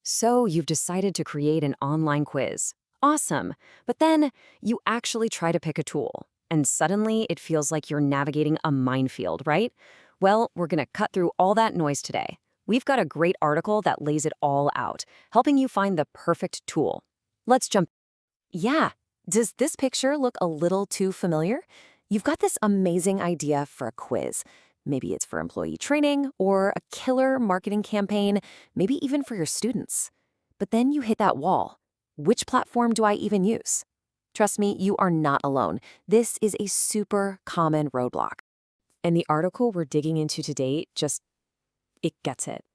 So you've decided to create an online quiz. Awesome. But then you actually try to pick a tool, and suddenly it feels like you're navigating a minefield, right? Well, we're going to cut through all that noise today. We've got a great article that lays it all out, helping you find the perfect tool. Let's jump. Yeah. Does this picture look a little too familiar? You've got this amazing idea for a quiz. Maybe it's for employee training or a killer marketing campaign, maybe even for your students. But then you hit that wall. Which platform do I even use? Trust me, you are not alone. This is a super common roadblock. And the article we're digging into today it gets it.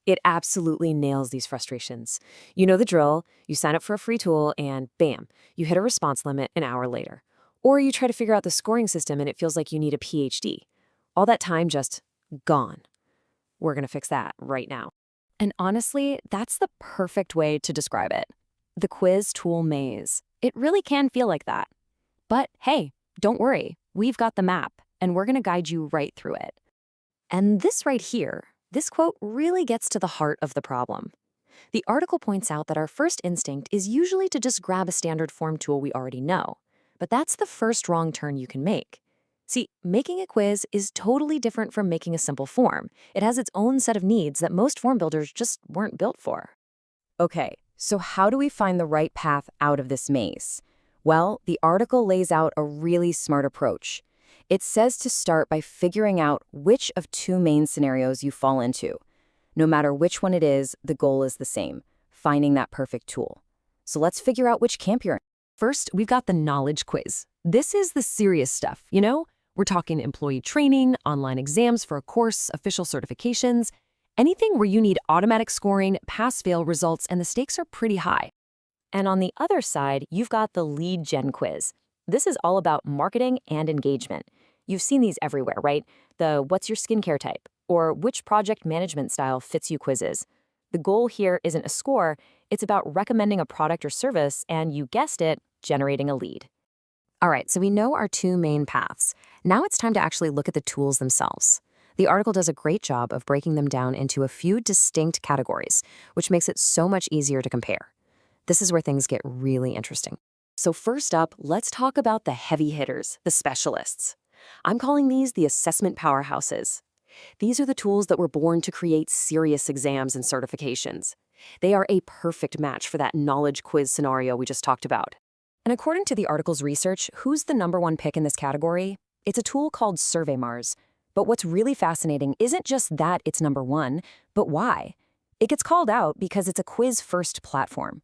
It absolutely nails these frustrations. You know the drill. You sign up for a free tool and bam, you hit a response limit an hour later. Or you try to figure out the scoring system and it feels like you need a PhD. All that time just gone. We're going to fix that right now. And honestly, that's the perfect way to describe it. The quiz tool maze. It really can feel like that. But hey, don't worry. We've got the map, and we're going to guide you right through it. And this right here, this quote really gets to the heart of the problem. The article points out that our first instinct is usually to just grab a standard form tool we already know. But that's the first wrong turn you can make. See, making a quiz is totally different from making a simple form. It has its own set of needs that most form builders just weren't built for. Okay, so how do we find the right path out of this maze? Well, the article lays out a really smart approach. It says to start by figuring out which of two main scenarios you fall into. No matter which one it is, the goal is the same, finding that perfect tool. So let's figure out which camp you're in. First, we've got the knowledge quiz. This is the serious stuff, you know? We're talking employee training, online exams for a course, official certifications, anything where you need automatic scoring, pass-fail results, and the stakes are pretty high. And on the other side, you've got the lead gen quiz. This is all about marketing and engagement. You've seen these everywhere, right? The what's your skincare type or which project management style fits you quizzes. The goal here isn't a score, it's about recommending a product or service and, you guessed it, generating a lead. All right, so we know our two main paths. Now it's time to actually look at the tools themselves. The article does a great job of breaking them down into a few distinct categories, which makes it so much easier to compare. This is where things get really interesting. So first up, let's talk about the heavy hitters, the specialists. I'm calling these the assessment powerhouses. These are the tools that were born to create serious exams and certifications. They are a perfect match for that knowledge quiz scenario we just talked about. And according to the article's research, who's the #1 pick in this category? It's a tool called SurveyMars. But what's really fascinating isn't just that it's #1, but why. It gets called out because it's a quiz-first platform.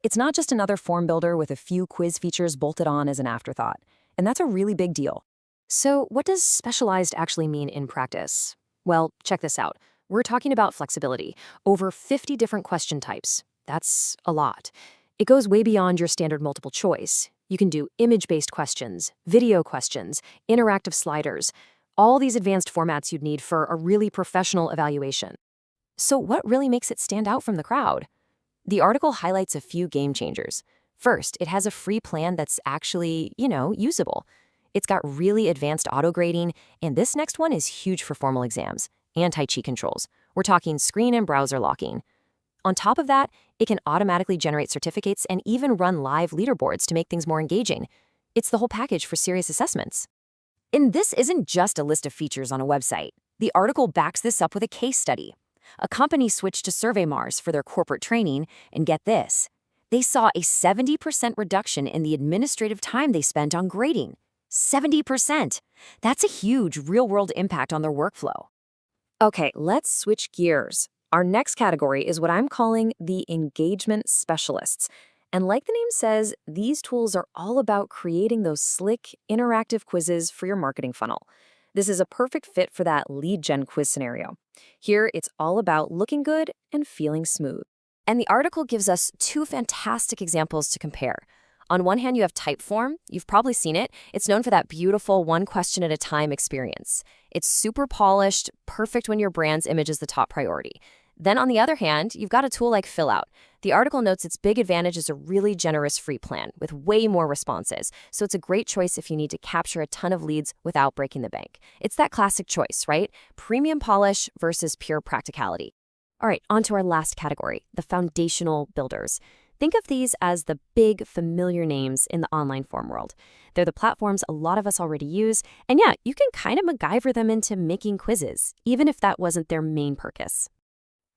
It's not just another form builder with a few quiz features bolted on as an afterthought. And that's a really big deal. So what does specialized actually mean in practice? Well, check this out. We're talking about flexibility. Over 50 different question types. That's a lot. It goes way beyond your standard multiple choice. You can do image-based questions, video questions, interactive sliders, all these advanced formats you'd need for a really professional evaluation. So what really makes it stand out from the crowd? The article highlights a few game changers. First, it has a free plan that's actually, usable. It's got really advanced auto-grading, and this next one is huge for formal exams. Anti-cheat controls. We're talking screen and browser locking. On top of that, it can automatically generate certificates and even run live leaderboards to make things more engaging. It's the whole package for serious assessments. And this isn't just a list of features on a website. The article backs this up with a case study. A company switched to SurveyMars for their corporate training, and get this, they saw a 70% reduction in the administrative time they spent on grading. 70%! That's a huge real-world impact on their workflow. Okay, let's switch gears. Our next category is what I'm calling the engagement specialists. And like the name says, these tools are all about creating those slick, interactive quizzes for your marketing funnel. This is a perfect fit for that lead gen quiz scenario. Here, it's all about looking good and feeling smooth. And the article gives us two fantastic examples to compare. On one hand, you have Typeform. You've probably seen it. It's known for that beautiful one question at a time experience. It's super polished, perfect when your brand's image is the top priority. Then on the other hand, you've got a tool like Fillout. The article notes its big advantage is a really generous free plan with way more responses. So it's a great choice if you need to capture a ton of leads without breaking the bank. It's that classic choice, right? Premium polish versus pure practicality. All right, on to our last category, the foundational builders. Think of these as the big, familiar names in the online form world. They're the platforms a lot of us already use, and yeah, you can kind of MacGyver them into making quizzes, even if that wasn't their main purpose.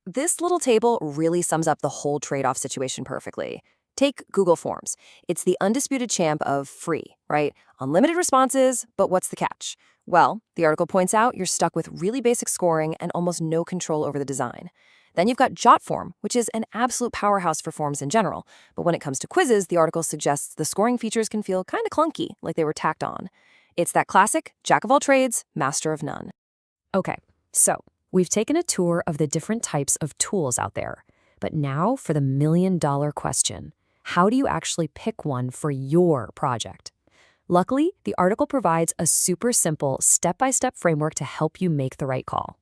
This little table really sums up the whole trade-off situation perfectly. Take Google Forms. It's the undisputed champ of free, right? Unlimited responses, but what's the catch? Well, the article points out you're stuck with really basic scoring and almost no control over the design. Then you've got Jotform, which is an absolute powerhouse for forms in general. But when it comes to quizzes, the article suggests the scoring features can feel kind of clunky, like they were tacked on. It's that classic jack of all trades, master of none. Okay, so we've taken a tour of the different types of tools out there. But now for the million-dollar question. How do you actually pick one for your project? Luckily, the article provides a super simple step-by-step framework to help you make the right call.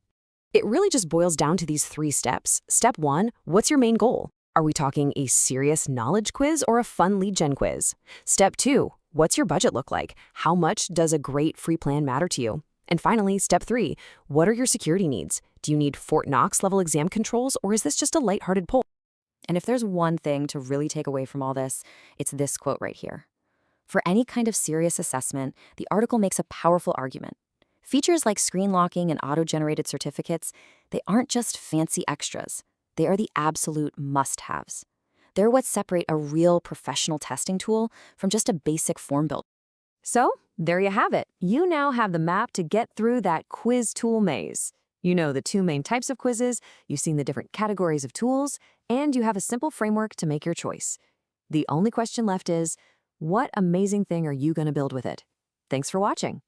It really just boils down to these 3 steps. Step 1, what's your main goal? Are we talking a serious knowledge quiz or a fun lead gen quiz? Step 2, what's your budget look like? How much does a great free plan matter to you? And finally, step 3, what are your security needs? Do you need Fort Knox level exam controls, or is this just a lighthearted poll? And if there's one thing to really take away from all this, it's this quote right here. For any kind of serious assessment, the article makes a powerful argument. Features like screen locking and auto-generated certificates, they aren't just fancy extras. They are the absolute must-haves. They're what separate a real professional testing tool from just a basic form builder. So, there you have it. You now have the map to get through that quiz tool maze. You know the 2 main types of quizzes, you've seen the different categories of tools, and you have a simple framework to make your choice. The only question left is, what amazing thing are you going to build with it? Thanks for watching.